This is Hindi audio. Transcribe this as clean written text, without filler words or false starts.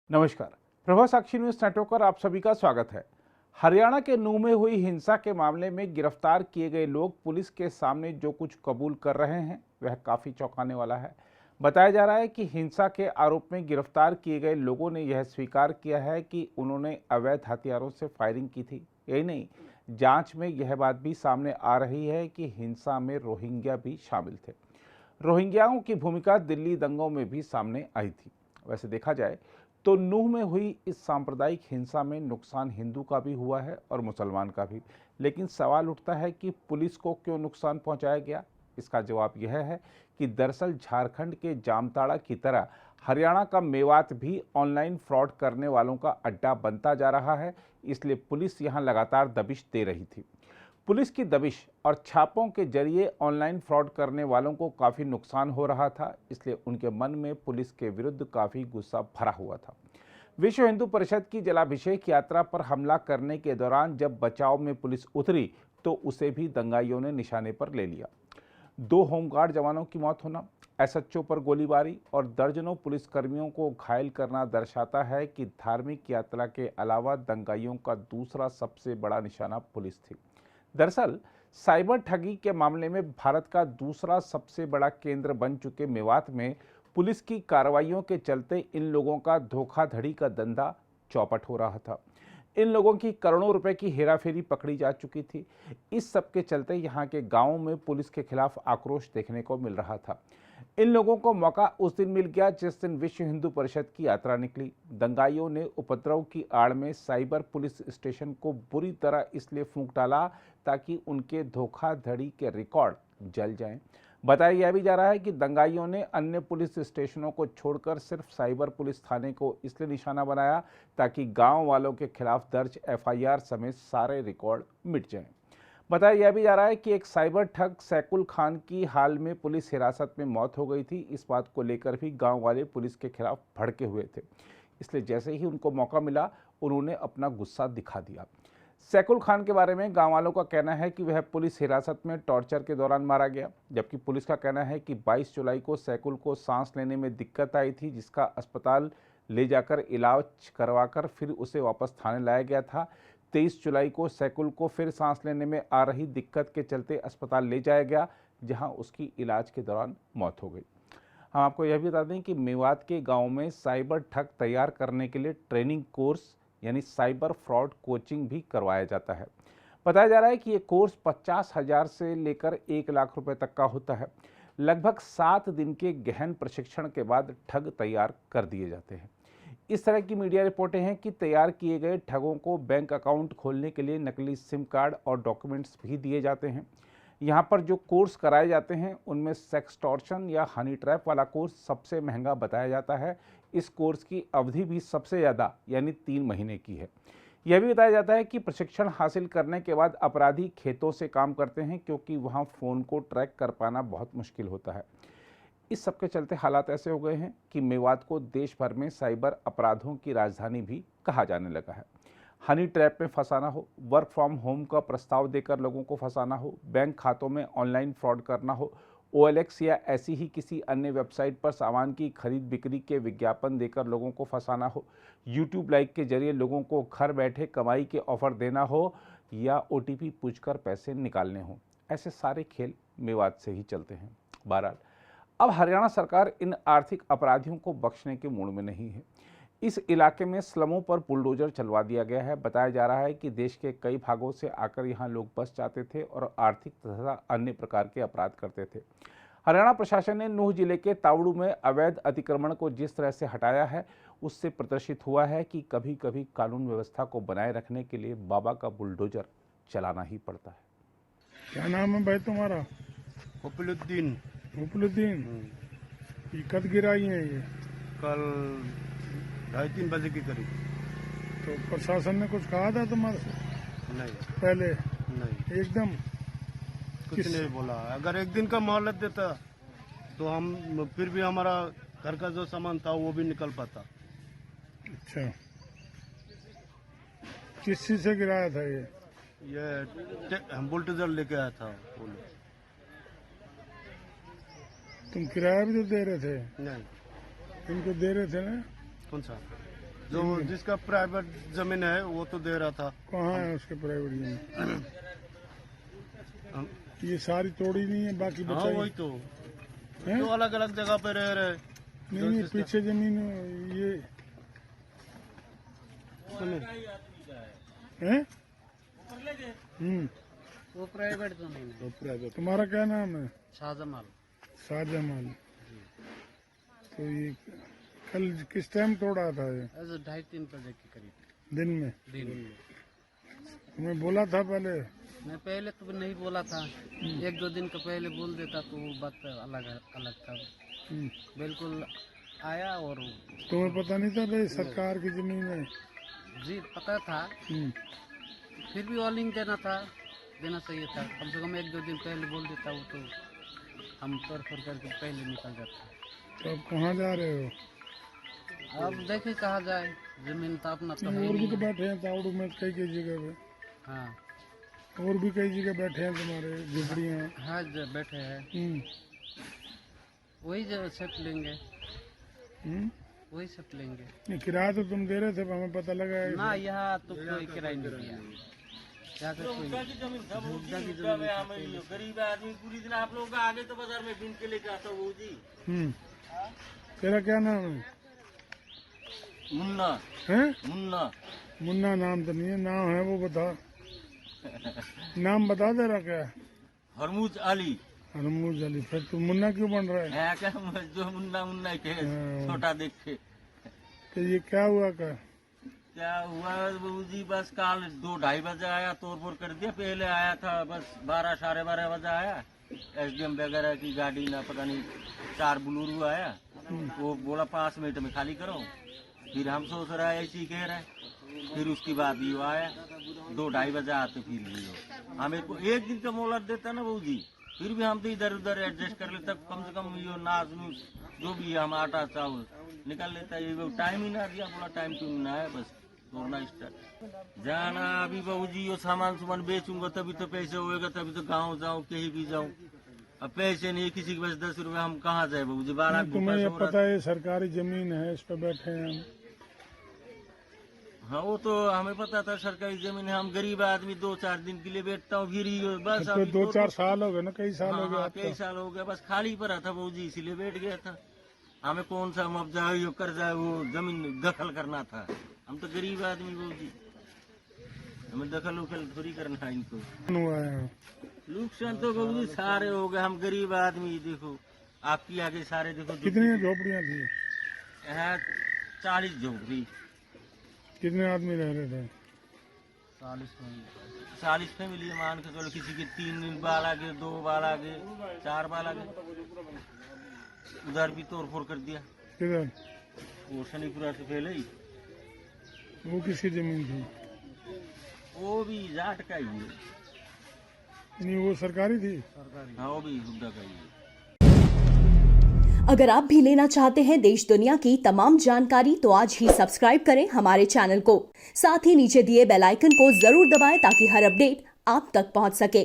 नमस्कार। प्रभा साक्षी न्यूज नेटवर्क पर आप सभी का स्वागत है। हरियाणा के नूह में हुई हिंसा के मामले में गिरफ्तार किए गए लोग पुलिस के सामने जो कुछ कबूल कर रहे हैं वह काफी चौंकाने वाला है। बताया जा रहा है कि हिंसा के आरोप में गिरफ्तार किए गए लोगों ने यह स्वीकार किया है कि उन्होंने अवैध हथियारों से फायरिंग की थी। यही नहीं, जांच में यह बात भी सामने आ रही है कि हिंसा में रोहिंग्या भी शामिल थे। रोहिंग्याओं की भूमिका दिल्ली दंगों में भी सामने आई थी। वैसे देखा जाए तो नूह में हुई इस सांप्रदायिक हिंसा में नुकसान हिंदू का भी हुआ है और मुसलमान का भी। लेकिन सवाल उठता है कि पुलिस को क्यों नुकसान पहुंचाया गया। इसका जवाब यह है कि दरअसल झारखंड के जामताड़ा की तरह हरियाणा का मेवात भी ऑनलाइन फ्रॉड करने वालों का अड्डा बनता जा रहा है। इसलिए पुलिस यहां लगातार दबिश दे रही थी। पुलिस की दबिश और छापों के जरिए ऑनलाइन फ्रॉड करने वालों को काफ़ी नुकसान हो रहा था। इसलिए उनके मन में पुलिस के विरुद्ध काफ़ी गुस्सा भरा हुआ था। विश्व हिंदू परिषद की जलाभिषेक यात्रा पर हमला करने के दौरान जब बचाव में पुलिस उतरी तो उसे भी दंगाइयों ने निशाने पर ले लिया। 2 होमगार्ड जवानों की मौत होना, एसएचओ पर गोलीबारी और दर्जनों पुलिसकर्मियों को घायल करना दर्शाता है कि धार्मिक यात्रा के अलावा दंगाइयों का दूसरा सबसे बड़ा निशाना पुलिस थी। दरअसल साइबर ठगी के मामले में भारत का दूसरा सबसे बड़ा केंद्र बन चुके मेवात में पुलिस की कार्रवाइयों के चलते इन लोगों का धोखाधड़ी का धंधा चौपट हो रहा था। इन लोगों की करोड़ों रुपए की हेराफेरी पकड़ी जा चुकी थी। इस सब के चलते यहाँ के गांवों में पुलिस के खिलाफ आक्रोश देखने को मिल रहा था। इन लोगों को मौका उस दिन मिल गया जिस दिन विश्व हिंदू परिषद की यात्रा निकली। दंगाइयों ने उपद्रव की आड़ में साइबर पुलिस स्टेशन को बुरी तरह इसलिए फूंक डाला ताकि उनके धोखाधड़ी के रिकॉर्ड जल जाएं। बताया यह भी जा रहा है कि दंगाइयों ने अन्य पुलिस स्टेशनों को छोड़कर सिर्फ साइबर पुलिस थाने को इसलिए निशाना बनाया ताकि गांव वालों के खिलाफ दर्ज एफआईआर समेत सारे रिकॉर्ड मिट जाएं। बताया यह भी जा रहा है कि एक साइबर ठग सैकुल खान की हाल में पुलिस हिरासत में मौत हो गई थी। इस बात को लेकर भी गांव वाले पुलिस के खिलाफ भड़के हुए थे। इसलिए जैसे ही उनको मौका मिला उन्होंने अपना गुस्सा दिखा दिया। सैकुल खान के बारे में गांव वालों का कहना है कि वह पुलिस हिरासत में टॉर्चर के दौरान मारा गया, जबकि पुलिस का कहना है कि 22 जुलाई को सैकुल को सांस लेने में दिक्कत आई थी, जिसका अस्पताल ले जाकर इलाज करवाकर फिर उसे वापस थाने लाया गया था। 23 जुलाई को सैकुल को फिर सांस लेने में आ रही दिक्कत के चलते अस्पताल ले जाया गया, जहां उसकी इलाज के दौरान मौत हो गई। हम आपको यह भी बता दें कि मेवात के गांव में साइबर ठग तैयार करने के लिए ट्रेनिंग कोर्स यानी साइबर फ्रॉड कोचिंग भी करवाया जाता है। बताया जा रहा है कि ये कोर्स 50,000 से लेकर 1 लाख रुपए तक का होता है। लगभग 7 दिन के गहन प्रशिक्षण के बाद ठग तैयार कर दिए जाते हैं। इस तरह की मीडिया रिपोर्टें हैं कि तैयार किए गए ठगों को बैंक अकाउंट खोलने के लिए नकली सिम कार्ड और डॉक्यूमेंट्स भी दिए जाते हैं। यहाँ पर जो कोर्स कराए जाते हैं उनमें सेक्सटॉर्शन या हनी ट्रैप वाला कोर्स सबसे महंगा बताया जाता है। इस कोर्स की अवधि भी सबसे ज़्यादा यानी 3 महीने की है। यह भी बताया जाता है कि प्रशिक्षण हासिल करने के बाद अपराधी खेतों से काम करते हैं, क्योंकि वहाँ फ़ोन को ट्रैक कर पाना बहुत मुश्किल होता है। इस सब के चलते हालात ऐसे हो गए हैं कि मेवात को देश भर में साइबर अपराधों की राजधानी भी कहा जाने लगा है। हनी ट्रैप में फंसाना हो, वर्क फ्रॉम होम का प्रस्ताव देकर लोगों को फंसाना हो, बैंक खातों में ऑनलाइन फ्रॉड करना हो, OLX या ऐसी ही किसी अन्य वेबसाइट पर सामान की खरीद बिक्री के विज्ञापन देकर लोगों को फंसाना हो, यूट्यूब लाइक के जरिए लोगों को घर बैठे कमाई के ऑफर देना हो या OTP पूछकर पैसे निकालने हो, ऐसे सारे खेल मेवात से ही चलते हैं। बहरहाल अब हरियाणा सरकार इन आर्थिक अपराधियों को बख्शने के मूड में नहीं है। इस इलाके में स्लमों पर बुलडोजर चलवा दिया गया है। बताया जा रहा है कि देश के कई भागों से आकर यहां लोग बस जाते थे और आर्थिक तथा अन्य प्रकार के अपराध करते थे। हरियाणा प्रशासन ने नूह जिले के तावड़ू में अवैध अतिक्रमण को जिस तरह से हटाया है, उससे प्रदर्शित हुआ है कि कभी कभी कानून व्यवस्था को बनाए रखने के लिए बाबा का बुलडोजर चलाना ही पड़ता है। क्या नाम है भाई तुम्हारा? उपलुद्दीन। उपलुद्दीन। ये कब गिराई है ये? कल 2:30 बजे के करीब। तो प्रशासन ने कुछ कहा था तुम्हारे से नहीं पहले? नहीं, एकदम कुछ नहीं बोला। अगर एक दिन का मोहलत देता तो हम फिर भी हमारा घर का जो सामान था वो भी निकल पाता। अच्छा, किस चीज से गिराया था ये? हम बुलडोजर लेके आया था वो लोग। तुम किराया भी तो दे रहे थे? नहीं। इनको दे रहे थे ना? कौन सा? जो जिसका प्राइवेट जमीन है वो तो दे रहा था। कहाँ है उसके प्राइवेट जमीन? ये सारी तोड़ी नहीं है, बाकी हाँ बचाई वही तो हैं? अलग अलग जगह पे रह रहे। नहीं नहीं, पीछे जमीन ये है। वो प्राइवेट जमीन है। तो प्राइवेट। तुम्हारा क्या नाम है? शाहजमाल। शाहजमाल। तो ये कल किस टाइम तोड़ा था ये? ऐसे 2:30-3 बजे के करीब दिन में? दिन में। तुम्हें बोला था पहले? मैं पहले तो नहीं बोला था, 1-2 दिन का पहले बोल देता तो वो बात अलग अलग था। बिल्कुल आया और तुम्हें पता नहीं था भाई सरकार की जमीन है? जी पता था, फिर भी वार्निंग देना चाहिए था। कम से कम 1-2 दिन पहले बोल देता वो तो हम तोड़ फोड़ करके पहले निकल जाते। तो अब कहाँ जा रहे हो? अब देखे कहाँ जाए, जमीन तो अपना तो है और भी तो नहीं। बैठे हैं तावड़ू में कई कई जगह पे। हाँ और भी कई जगह बैठे हैं तुम्हारे झुपड़ियाँ। हाँ बैठे हैं, वही जो सेट लेंगे, वही सेट लेंगे। नहीं, किराया तो तुम दे रहे थे, हमें पता लगा है। ना यहाँ तो कोई किराया नहीं दिया, यहाँ पे कोई मुद्दा की जमीन गरीब आदमी पूरी दिन आप लोगों का आगे तो बाजार में बीन के लेके आता हूँ जी। तेरा क्या नाम है? मुन्ना हैं? मुन्ना मुन्ना नाम तो नहीं है, नाम है वो बता। नाम बता दे रहा क्या? हरमुज अली हरमुज अली। फिर तू मुन्ना क्यों बन रहा है? है क्या जो मुन्ना मुन्ना के छोटा देख के। तो ये क्या हुआ का? क्या हुआ बहू जी, बस काल 2-2:30 बजे आया, तोड़ फोड़ कर दिया। पहले आया था बस 12-12:30 बजे आया, एसडीएम वगैरह की गाड़ी ना पता नहीं 4 बुलूरू आया, वो बोला 5 मिनट में खाली करो। फिर हम सोच रहे हैं ऐसी कह रहे, फिर उसके बाद ये आया 2-2:30 बजे आते। फिर भी हमें को 1 दिन का मोहलत देता ना बहू जी, फिर भी हम तो इधर उधर एडजस्ट कर लेते। कम से कम ये नाज नूज जो भी है हम आटा चावल निकाल लेता है। ये टाइम ही ना दिया, बोला टाइम क्यों ना है, बस तोड़ना स्टार्ट जाना। अभी बहू जी ये सामान बेचूंगा तभी तो पैसे होएगा, तभी तो गाँव जाऊँ कहीं भी जाऊँ। अब पैसे नहीं, किसी के पास 10 रुपए, हम कहाँ जाए बहू जी? 12 तुम्हें ये पता है सरकारी जमीन है, इस पे बैठे हैं हम। हाँ वो तो हमें पता था सरकारी जमीन है, हम गरीब आदमी 2-4 दिन के लिए बैठता हूँ, फिर ही बस तो अभी 2-4 साल हो गए ना, कई साल हो गए हाँ, आपका। कई साल हो गया, बस खाली पड़ा था बहू जी, इसीलिए बैठ गया था। हमें कौन सा मुआवजा ये कर जाए, वो जमीन दखल करना था। हम तो गरीब आदमी बहू जी, हमें दखल उखल थोड़ी करना है इनको। हुआ है नुकसान तो बहू जी सारे हो गए, हम गरीब आदमी। देखो आपकी आगे सारे देखो कितनी झोपड़ियाँ थी? यहाँ 40 झोपड़ी। कितने आदमी रह रहे थे? 40 फैमिली मान के चलो, किसी के 3 बाल आगे, 2 बाल आगे, 4 बाल आगे। उधर भी तोड़ फोड़ कर दिया, किधर? वो शनिपुरा से पहले ही। वो किसकी जमीन थी? वो भी जाट का ही है। नहीं, वो सरकारी थी। हाँ वो भी हुड्डा का ही है। अगर आप भी लेना चाहते हैं देश दुनिया की तमाम जानकारी तो आज ही सब्सक्राइब करें हमारे चैनल को। साथ ही नीचे दिए बेल आइकन को जरूर दबाएं ताकि हर अपडेट आप तक पहुंच सके।